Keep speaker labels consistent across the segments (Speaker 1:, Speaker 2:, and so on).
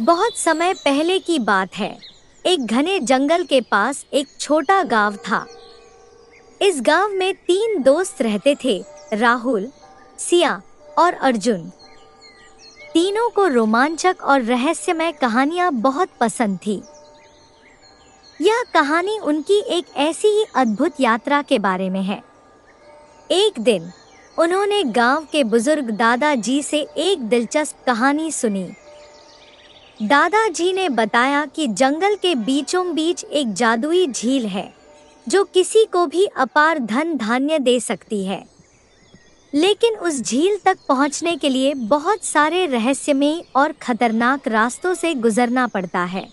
Speaker 1: बहुत समय पहले की बात है। एक घने जंगल के पास एक छोटा गांव था। इस गांव में 3 दोस्त रहते थे, राहुल, सिया और अर्जुन। तीनों को रोमांचक और रहस्यमय कहानियां बहुत पसंद थी। यह कहानी उनकी एक ऐसी ही अद्भुत यात्रा के बारे में है। एक दिन उन्होंने गांव के बुजुर्ग दादाजी से एक दिलचस्प कहानी सुनी। दादाजी ने बताया कि जंगल के बीचों बीच एक जादुई झील है जो किसी को भी अपार धन धान्य दे सकती है। लेकिन उस झील तक पहुंचने के लिए बहुत सारे रहस्यमयी और खतरनाक रास्तों से गुजरना पड़ता है।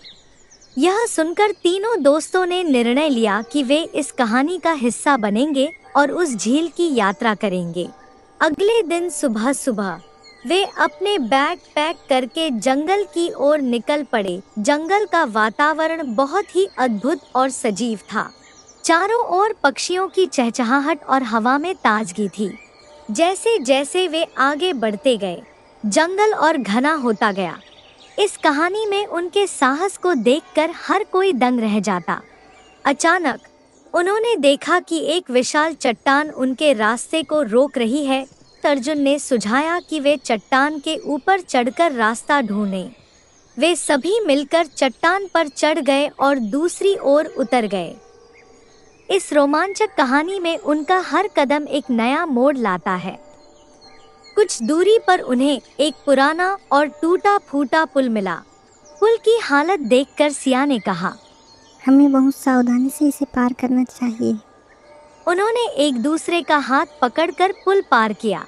Speaker 1: यह सुनकर तीनों दोस्तों ने निर्णय लिया कि वे इस कहानी का हिस्सा बनेंगे और उस झील की यात्रा करेंगे। अगले दिन सुबह सुबह वे अपने बैग पैक करके जंगल की ओर निकल पड़े। जंगल का वातावरण बहुत ही अद्भुत और सजीव था। चारों ओर पक्षियों की चहचहाहट और हवा में ताजगी थी। जैसे जैसे वे आगे बढ़ते गए, जंगल और घना होता गया। इस कहानी में उनके साहस को देखकर हर कोई दंग रह जाता। अचानक उन्होंने देखा कि एक विशाल चट्टान उनके रास्ते को रोक रही है। अर्जुन ने सुझाया कि वे चट्टान के ऊपर चढ़कर रास्ता ढूंढें। वे सभी मिलकर चट्टान पर चढ़ गए और दूसरी ओर उतर गए। इस रोमांचक कहानी में उनका हर कदम एक नया मोड़ लाता है। कुछ दूरी पर उन्हें एक पुराना और टूटा फूटा पुल मिला। पुल की हालत देखकर सिया ने कहा,
Speaker 2: हमें बहुत सावधानी से इसे पार करना चाहिए।
Speaker 1: उन्होंने एक दूसरे का हाथ पकड़कर पुल पार किया।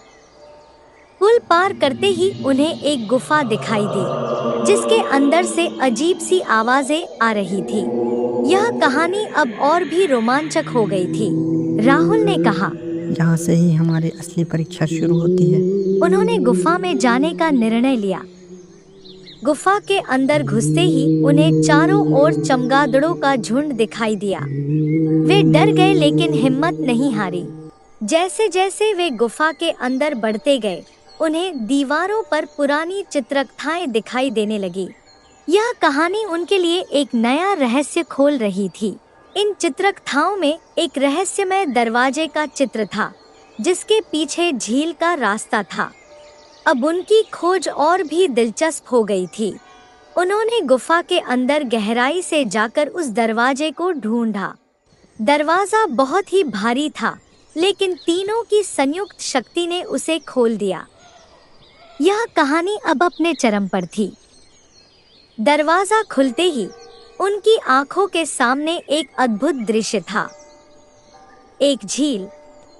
Speaker 1: पुल पार करते ही उन्हें एक गुफा दिखाई दी जिसके अंदर से अजीब सी आवाजें आ रही थी। यह कहानी अब और भी रोमांचक हो गई थी। राहुल ने कहा,
Speaker 3: यहाँ से ही हमारी असली परीक्षा शुरू होती है।
Speaker 1: उन्होंने गुफा में जाने का निर्णय लिया। गुफा के अंदर घुसते ही उन्हें चारों ओर चमगादड़ों का झुंड दिखाई दिया। वे डर गए लेकिन हिम्मत नहीं हारी। जैसे जैसे वे गुफा के अंदर बढ़ते गए, उन्हें दीवारों पर पुरानी चित्रकथाएं दिखाई देने लगी। यह कहानी उनके लिए एक नया रहस्य खोल रही थी। इन चित्रकथाओं में एक रहस्यमय दरवाजे का चित्र था जिसके पीछे झील का रास्ता था। अब उनकी खोज और भी दिलचस्प हो गई थी। उन्होंने गुफा के अंदर गहराई से जाकर उस दरवाजे को ढूंढा। दरवाजा बहुत ही भारी था, लेकिन तीनों की संयुक्त शक्ति ने उसे खोल दिया। यह कहानी अब अपने चरम पर थी। दरवाजा खुलते ही उनकी आंखों के सामने एक अद्भुत दृश्य था। एक झील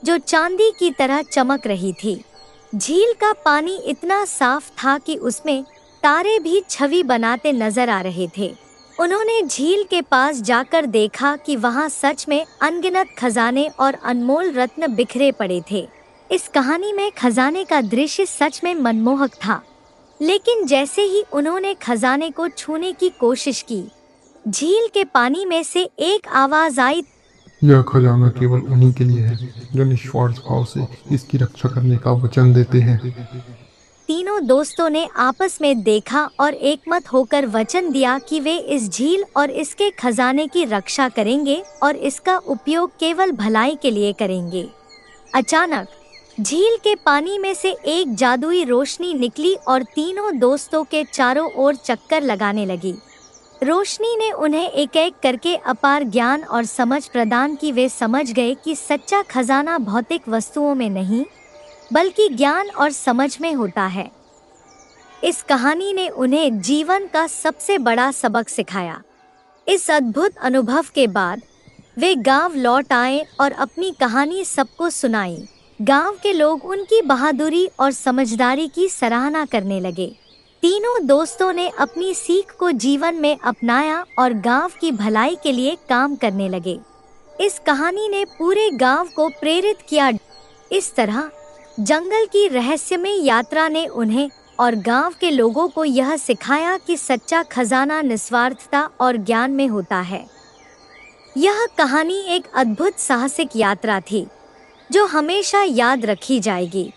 Speaker 1: जो चांदी की तरह चमक रही थी। झील का पानी इतना साफ था कि उसमें तारे भी छवि बनाते नजर आ रहे थे। उन्होंने झील के पास जाकर देखा कि वहां सच में अनगिनत खजाने और अनमोल रत्न बिखरे पड़े थे। इस कहानी में खजाने का दृश्य सच में मनमोहक था, लेकिन जैसे ही उन्होंने खजाने को छूने की कोशिश की, झील के पानी में से एक आवाज आई,
Speaker 4: यह खजाना केवल उन्हीं के लिए है जो निस्वार्थ भाव से इसकी रक्षा करने का वचन देते हैं।
Speaker 1: तीनों दोस्तों ने आपस में देखा और एकमत होकर वचन दिया कि वे इस झील और इसके खजाने की रक्षा करेंगे और इसका उपयोग केवल भलाई के लिए करेंगे। अचानक झील के पानी में से एक जादुई रोशनी निकली और तीनों दोस्तों के चारों ओर चक्कर लगाने लगी। रोशनी ने उन्हें एक एक करके अपार ज्ञान और समझ प्रदान की। वे समझ गए कि सच्चा खजाना भौतिक वस्तुओं में नहीं, बल्कि ज्ञान और समझ में होता है। इस कहानी ने उन्हें जीवन का सबसे बड़ा सबक सिखाया। इस अद्भुत अनुभव के बाद वे गांव लौट आए और अपनी कहानी सबको सुनाई। गांव के लोग उनकी बहादुरी और समझदारी की सराहना करने लगे। तीनों दोस्तों ने अपनी सीख को जीवन में अपनाया और गांव की भलाई के लिए काम करने लगे। इस कहानी ने पूरे गांव को प्रेरित किया। इस तरह जंगल की रहस्यमय यात्रा ने उन्हें और गांव के लोगों को यह सिखाया कि सच्चा खजाना निस्वार्थता और ज्ञान में होता है। यह कहानी एक अद्भुत साहसिक यात्रा थी जो हमेशा याद रखी जाएगी।